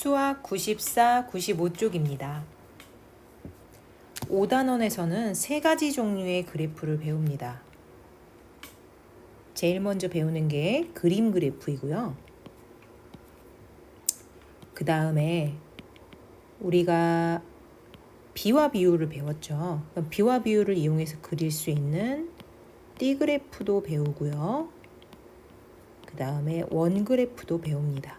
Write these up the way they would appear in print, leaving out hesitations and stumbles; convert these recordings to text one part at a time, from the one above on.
수학 94, 95쪽입니다. 5단원에서는 세 가지 종류의 그래프를 배웁니다. 제일 먼저 배우는 게 그림 그래프이고요. 그 다음에 우리가 비와 비율을 배웠죠. 비와 비율을 이용해서 그릴 수 있는 띠 그래프도 배우고요. 그 다음에 원 그래프도 배웁니다.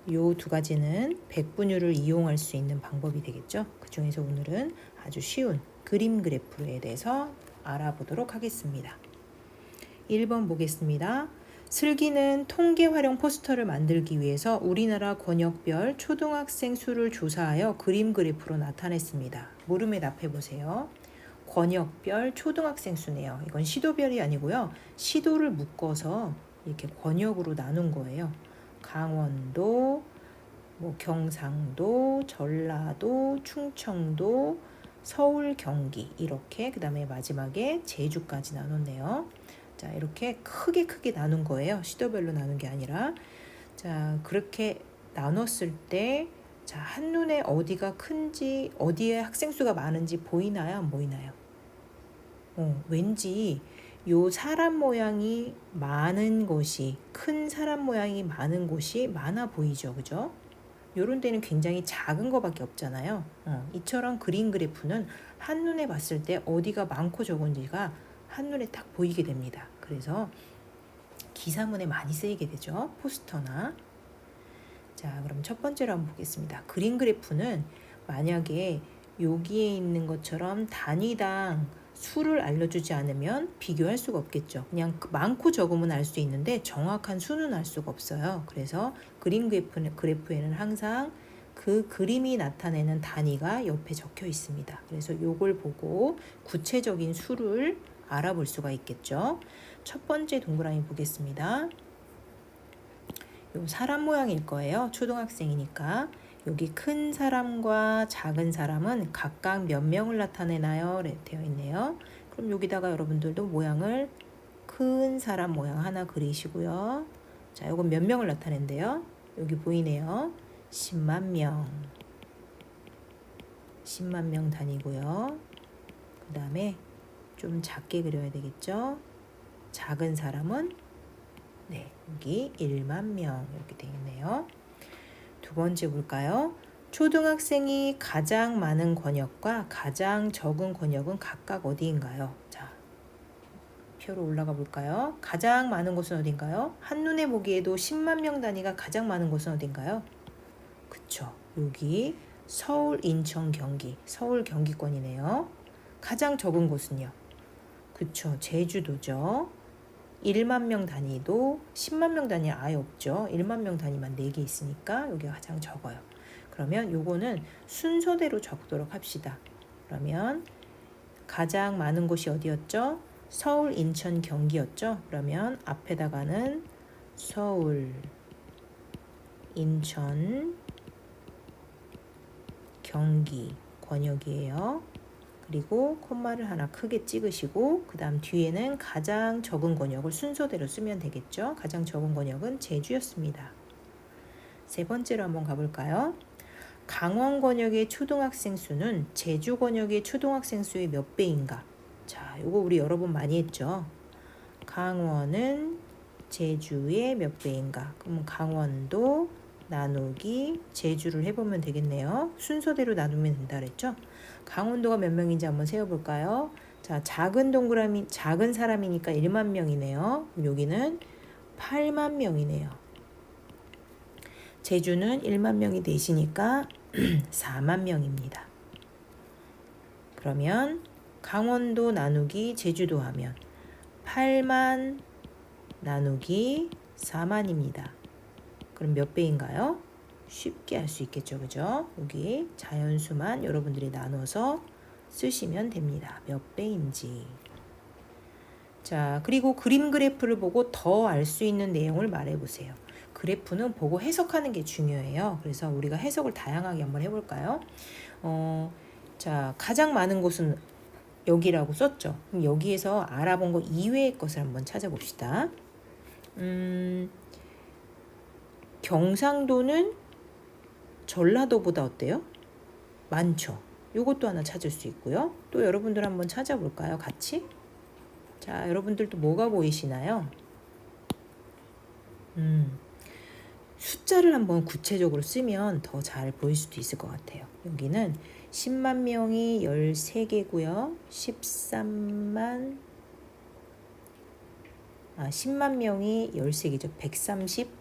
요 두 가지는 백분율을 이용할 수 있는 방법이 되겠죠. 그 중에서 오늘은 아주 쉬운 그림 그래프에 대해서 알아보도록 하겠습니다. 1번 보겠습니다. 슬기는 통계 활용 포스터를 만들기 위해서 우리나라 권역별 초등학생 수를 조사하여 그림 그래프로 나타냈습니다. 물음에 답해 보세요. 권역별 초등학생 수네요. 이건 시도별이 아니고요. 시도를 묶어서 이렇게 권역으로 나눈 거예요. 강원도, 경상도, 전라도, 충청도, 서울, 경기 이렇게 그 다음에 마지막에 제주까지 나눴네요. 자, 이렇게 크게 나눈 거예요. 시도별로 나눈 게 아니라. 자, 그렇게 나눴을 때 자, 한눈에 어디가 큰지 어디에 학생 수가 많은지 보이나요? 안 보이나요? 왠지 요 사람 모양이 많은 곳이 큰 사람 모양이 많은 곳이 많아 보이죠. 그죠? 요런 데는 굉장히 작은 거밖에 없잖아요. 이처럼 그림 그래프는 한눈에 봤을 때 어디가 많고 적은지가 한눈에 딱 보이게 됩니다. 그래서 기사문에 많이 쓰이게 되죠. 포스터나. 자, 그럼 첫 번째로 한번 보겠습니다. 그림 그래프는 만약에 여기에 있는 것처럼 단위당 수를 알려주지 않으면 비교할 수가 없겠죠. 그냥 많고 적음은 알 수 있는데 정확한 수는 알 수가 없어요. 그래서 그림 그래프에는 항상 그 그림이 나타내는 단위가 옆에 적혀 있습니다. 그래서 요걸 보고 구체적인 수를 알아볼 수가 있겠죠. 첫 번째 동그라미 보겠습니다. 요 사람 모양일 거예요. 초등학생이니까. 여기 큰 사람과 작은 사람은 각각 몇 명을 나타내나요? 되어 있네요. 그럼 여기다가 여러분들도 모양을 큰 사람 모양 하나 그리시고요. 자, 이건 몇 명을 나타낸대요? 여기 보이네요. 10만 명. 10만 명 단위고요. 그 다음에 좀 작게 그려야 되겠죠? 작은 사람은 여기 1만 명 이렇게 되어 있네요. 두 번째 볼까요? 초등학생이 가장 많은 권역과 가장 적은 권역은 각각 어디인가요? 자, 표로 올라가 볼까요? 가장 많은 곳은 어딘가요? 한눈에 보기에도 10만 명 단위가 가장 많은 곳은 어딘가요? 그쵸. 여기 서울, 인천, 경기. 서울, 경기권이네요. 가장 적은 곳은요? 그쵸. 제주도죠. 1만 명 단위도 10만 명 단위 아예 없죠. 1만 명 단위만 4개 있으니까 여기가 가장 적어요. 그러면 요거는 순서대로 적도록 합시다. 그러면 가장 많은 곳이 어디였죠? 서울, 인천, 경기였죠. 그러면 앞에다가는 서울, 인천, 경기 권역이에요. 그리고 콤마를 하나 크게 찍으시고 그 다음 뒤에는 가장 적은 권역을 순서대로 쓰면 되겠죠. 가장 적은 권역은 제주였습니다. 세 번째로 한번 가볼까요? 강원 권역의 초등학생 수는 제주 권역의 초등학생 수의 몇 배인가? 자, 요거 우리 여러 번 많이 했죠. 강원은 제주의 몇 배인가? 그럼 강원도 나누기 제주를 해보면 되겠네요. 순서대로 나누면 된다 그랬죠. 강원도가 몇 명인지 한번 세어볼까요? 자, 작은 동그라미, 작은 사람이니까 1만 명이네요. 그럼 여기는 8만 명이네요. 제주는 1만 명이 되시니까 4만 명입니다. 그러면 강원도 나누기 제주도 하면 8만 나누기 4만입니다. 그럼 몇 배인가요? 쉽게 할 수 있겠죠. 그죠? 여기 자연수만 여러분들이 나눠서 쓰시면 됩니다. 몇 배인지. 자, 그리고 그림 그래프를 보고 더 알 수 있는 내용을 말해보세요. 그래프는 보고 해석하는 게 중요해요. 그래서 우리가 해석을 다양하게 한번 해볼까요? 자, 가장 많은 곳은 여기라고 썼죠. 그럼 여기에서 알아본 거 이외의 것을 한번 찾아봅시다. 경상도는 전라도보다 어때요? 많죠. 요것도 하나 찾을 수 있고요. 또 여러분들 한번 찾아볼까요? 같이? 자, 여러분들도 뭐가 보이시나요? 숫자를 한번 구체적으로 쓰면 더 잘 보일 수도 있을 것 같아요. 여기는 10만 명이 13개고요. 10만 명이 13개죠. 130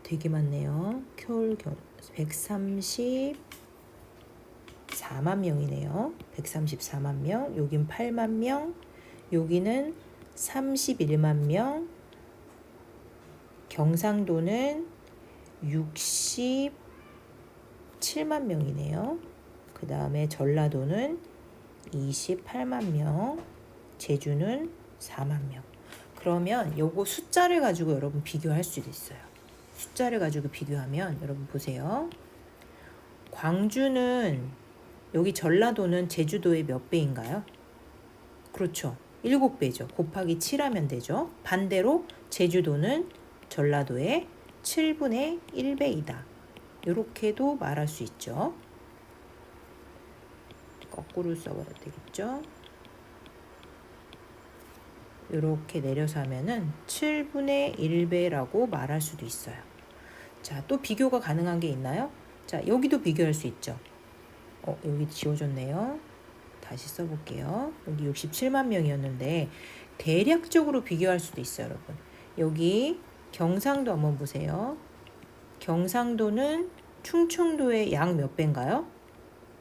되게 많네요. 134만 명이네요. 134만 명. 여긴 8만 명. 여기는 31만 명. 경상도는 67만 명이네요. 그 다음에 전라도는 28만 명. 제주는 4만 명. 그러면 요거 숫자를 가지고 여러분 비교할 수도 있어요. 숫자를 가지고 비교하면 여러분 보세요. 광주는 여기 전라도는 제주도의 몇 배인가요? 그렇죠. 7배죠. 곱하기 7하면 되죠. 반대로 제주도는 전라도의 7분의 1배이다. 이렇게도 말할 수 있죠. 거꾸로 써봐야 되겠죠. 이렇게 내려서 하면은 7분의 1배라고 말할 수도 있어요. 자, 또 비교가 가능한 게 있나요? 자, 여기도 비교할 수 있죠. 여기 지워졌네요. 다시 써볼게요. 여기 67만 명이었는데 대략적으로 비교할 수도 있어요, 여러분. 여기 경상도 한번 보세요. 경상도는 충청도의 약 몇 배인가요?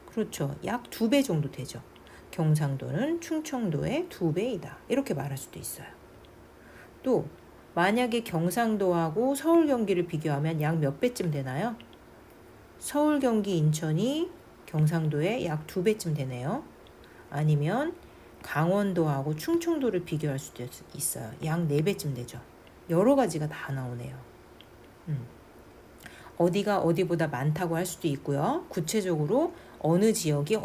그렇죠. 약 2배 정도 되죠. 경상도는 충청도의 2배이다. 이렇게 말할 수도 있어요. 또 만약에 경상도하고 서울 경기를 비교하면 약 몇 배쯤 되나요? 서울 경기 인천이 경상도의 약 2배쯤 되네요. 아니면 강원도하고 충청도를 비교할 수도 있어요. 약 4배쯤 되죠. 여러 가지가 다 나오네요. 어디가 어디보다 많다고 할 수도 있고요. 구체적으로 어느 지역이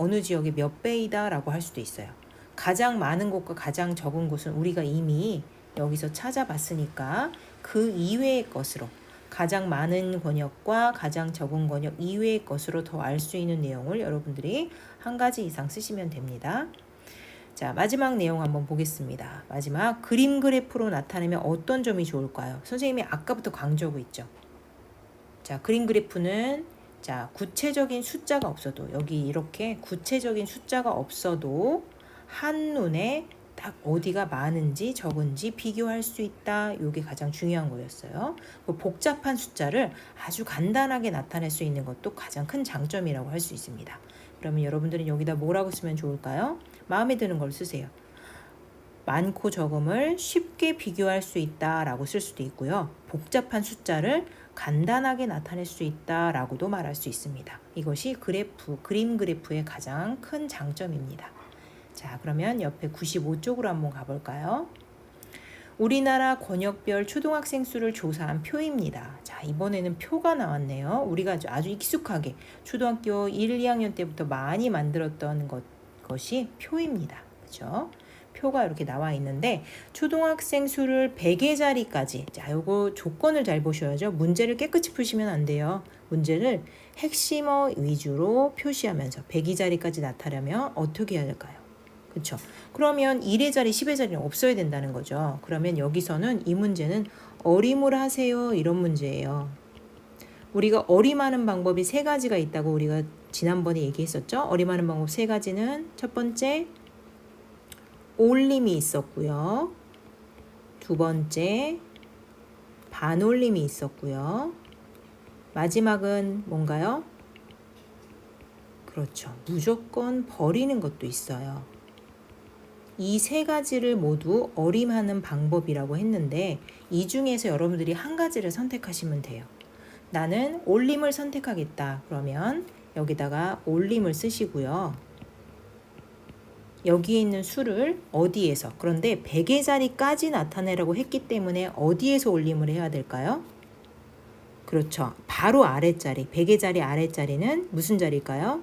몇 배이다 라고 할 수도 있어요. 가장 많은 곳과 가장 적은 곳은 우리가 이미 여기서 찾아봤으니까 그 이외의 것으로 가장 많은 권역과 가장 적은 권역 이외의 것으로 더 알 수 있는 내용을 여러분들이 한 가지 이상 쓰시면 됩니다. 자, 마지막 내용 한번 보겠습니다. 마지막 그림 그래프로 나타내면 어떤 점이 좋을까요? 선생님이 아까부터 강조하고 있죠. 자, 그림 그래프는 자, 구체적인 숫자가 없어도 여기 이렇게 구체적인 숫자가 없어도 한눈에 딱 어디가 많은지 적은지 비교할 수 있다. 이게 가장 중요한 거였어요. 복잡한 숫자를 아주 간단하게 나타낼 수 있는 것도 가장 큰 장점이라고 할 수 있습니다. 그러면 여러분들은 여기다 뭐라고 쓰면 좋을까요? 마음에 드는 걸 쓰세요. 많고 적음을 쉽게 비교할 수 있다라고 쓸 수도 있고요. 복잡한 숫자를 간단하게 나타낼 수 있다라고도 말할 수 있습니다. 이것이 그림 그래프의 가장 큰 장점입니다. 자, 그러면 옆에 95쪽으로 한번 가볼까요? 우리나라 권역별 초등학생 수를 조사한 표입니다. 자, 이번에는 표가 나왔네요. 우리가 아주 익숙하게 초등학교 1, 2학년 때부터 많이 만들었던 것이 표입니다. 그렇죠? 표가 이렇게 나와 있는데 초등학생 수를 100의 자리까지 자, 요거 조건을 잘 보셔야죠. 문제를 깨끗이 푸시면 안 돼요. 문제를 핵심어 위주로 표시하면서 100의 자리까지 나타내면 어떻게 해야 될까요? 그렇죠. 그러면 1의 자리, 10의 자리는 없어야 된다는 거죠. 그러면 여기서는 이 문제는 어림을 하세요. 이런 문제예요. 우리가 어림하는 방법이 3가지가 있다고 우리가 지난번에 얘기했었죠. 어림하는 방법 3가지는 첫 번째 올림이 있었고요. 두 번째 반올림이 있었고요. 마지막은 뭔가요? 그렇죠. 무조건 버리는 것도 있어요. 이 3가지를 모두 어림하는 방법이라고 했는데 이 중에서 여러분들이 한 가지를 선택하시면 돼요. 나는 올림을 선택하겠다. 그러면 여기다가 올림을 쓰시고요. 여기에 있는 수를 어디에서 그런데 100의 자리까지 나타내라고 했기 때문에 어디에서 올림을 해야 될까요? 그렇죠. 바로 아랫자리 100의 자리 아랫자리는 무슨 자리일까요?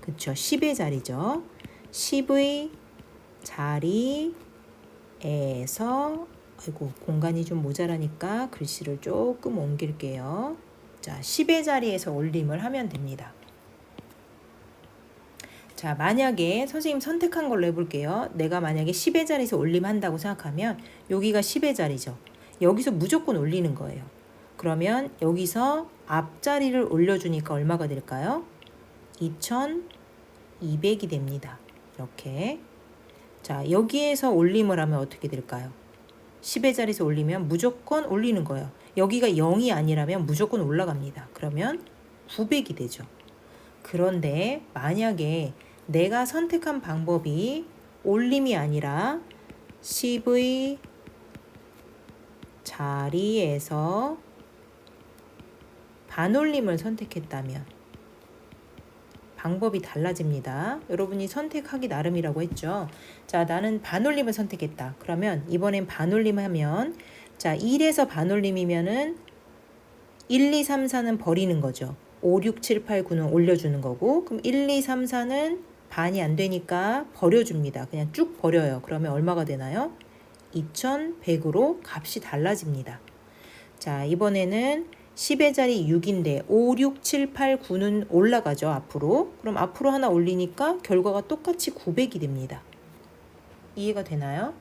그렇죠. 10의 자리죠. 10의 자리에서 아이고, 공간이 좀 모자라니까 글씨를 조금 옮길게요. 자, 10의 자리에서 올림을 하면 됩니다. 자, 만약에 선생님 선택한 걸로 해볼게요. 내가 만약에 10의 자리에서 올림한다고 생각하면 여기가 10의 자리죠. 여기서 무조건 올리는 거예요. 그러면 여기서 앞자리를 올려주니까 얼마가 될까요? 2200이 됩니다. 이렇게. 자, 여기에서 올림을 하면 어떻게 될까요? 10의 자리에서 올리면 무조건 올리는 거예요. 여기가 0이 아니라면 무조건 올라갑니다. 그러면 900이 되죠. 그런데 만약에 내가 선택한 방법이 올림이 아니라 10의 자리에서 반올림을 선택했다면 방법이 달라집니다. 여러분이 선택하기 나름이라고 했죠. 자, 나는 반올림을 선택했다. 그러면 이번엔 반올림 하면 자, 1에서 반올림이면은 1, 2, 3, 4는 버리는 거죠. 5, 6, 7, 8, 9는 올려주는 거고, 그럼 1, 2, 3, 4는 반이 안 되니까 버려줍니다. 그냥 쭉 버려요. 그러면 얼마가 되나요? 2100으로 값이 달라집니다. 자, 이번에는 10의 자리 6인데 5, 6, 7, 8, 9는 올라가죠. 앞으로. 그럼 앞으로 하나 올리니까 결과가 똑같이 900이 됩니다. 이해가 되나요?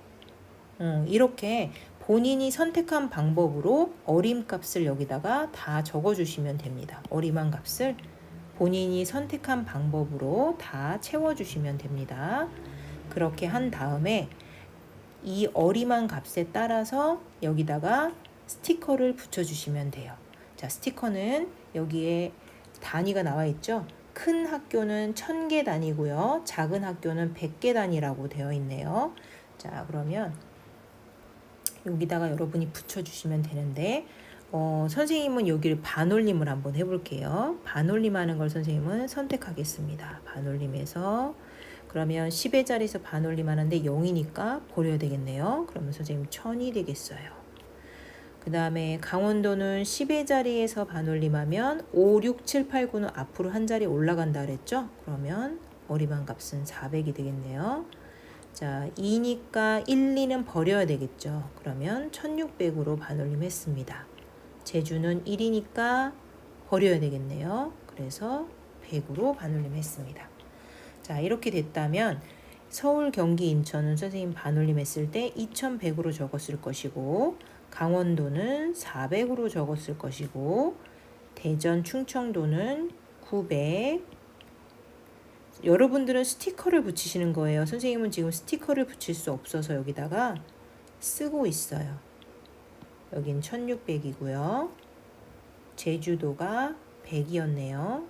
이렇게 본인이 선택한 방법으로 어림값을 여기다가 다 적어주시면 됩니다. 어림한 값을 본인이 선택한 방법으로 다 채워주시면 됩니다. 그렇게 한 다음에 이 어림한 값에 따라서 여기다가 스티커를 붙여주시면 돼요. 자, 스티커는 여기에 단위가 나와 있죠. 큰 학교는 1000개 단위고요. 작은 학교는 100개 단위라고 되어 있네요. 자, 그러면 여기다가 여러분이 붙여주시면 되는데 선생님은 여기를 반올림을 한번 해볼게요. 반올림하는 걸 선생님은 선택하겠습니다. 반올림해서 그러면 10의 자리에서 반올림 하는데 0이니까 버려야 되겠네요. 그러면 선생님 1000이 되겠어요. 그 다음에 강원도는 10의 자리에서 반올림하면 5, 6, 7, 8, 9는 앞으로 한 자리 올라간다 그랬죠? 그러면 어림한 값은 400이 되겠네요. 자, 2니까 1, 2는 버려야 되겠죠. 그러면 1600으로 반올림 했습니다. 제주는 1이니까 버려야 되겠네요. 그래서 100으로 반올림 했습니다. 자, 이렇게 됐다면 서울, 경기, 인천은 선생님 반올림 했을 때 2100으로 적었을 것이고 강원도는 400으로 적었을 것이고 대전, 충청도는 900. 여러분들은 스티커를 붙이시는 거예요. 선생님은 지금 스티커를 붙일 수 없어서 여기다가 쓰고 있어요. 여긴 1600이고요. 제주도가 100이었네요.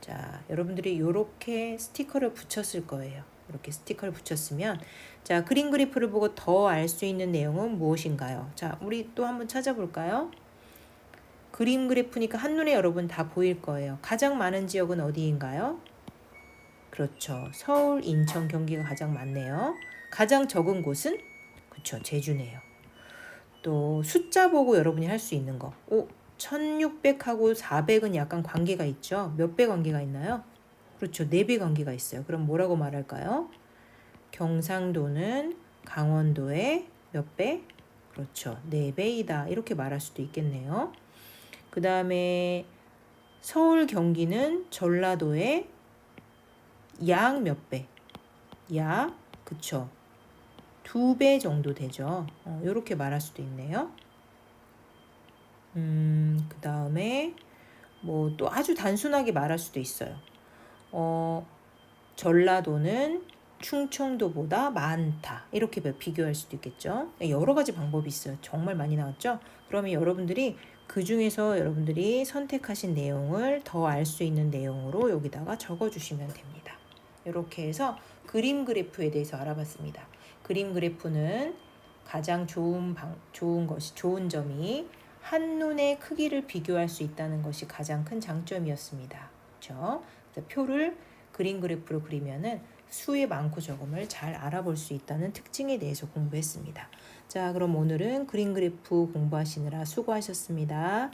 자, 여러분들이 이렇게 스티커를 붙였을 거예요. 이렇게 스티커를 붙였으면 자, 그림 그래프를 보고 더 알 수 있는 내용은 무엇인가요? 자, 우리 또 한번 찾아볼까요? 그림 그래프니까 한눈에 여러분 다 보일 거예요. 가장 많은 지역은 어디인가요? 그렇죠. 서울, 인천, 경기가 가장 많네요. 가장 적은 곳은? 그렇죠. 제주네요. 또 숫자 보고 여러분이 할 수 있는 거. 1600하고 400은 약간 관계가 있죠. 몇 배 관계가 있나요? 그렇죠. 4배 관계가 있어요. 그럼 뭐라고 말할까요? 경상도는 강원도의 몇 배? 그렇죠. 4배이다. 이렇게 말할 수도 있겠네요. 그 다음에 서울, 경기는 전라도의 약 몇 배? 약, 그쵸. 2배 정도 되죠. 이렇게 말할 수도 있네요. 그 다음에 뭐 또 아주 단순하게 말할 수도 있어요. 전라도는 충청도보다 많다. 이렇게 비교할 수도 있겠죠. 여러 가지 방법이 있어요. 정말 많이 나왔죠. 그러면 여러분들이 그 중에서 여러분들이 선택하신 내용을 더 알 수 있는 내용으로 여기다가 적어주시면 됩니다. 이렇게 해서 그림 그래프에 대해서 알아봤습니다. 그림 그래프는 가장 좋은 점이 한눈에 크기를 비교할 수 있다는 것이 가장 큰 장점이었습니다. 그렇죠? 표를 그림 그래프로 그리면은 수의 많고 적음을 잘 알아볼 수 있다는 특징에 대해서 공부했습니다. 자, 그럼 오늘은 그림 그래프 공부하시느라 수고하셨습니다.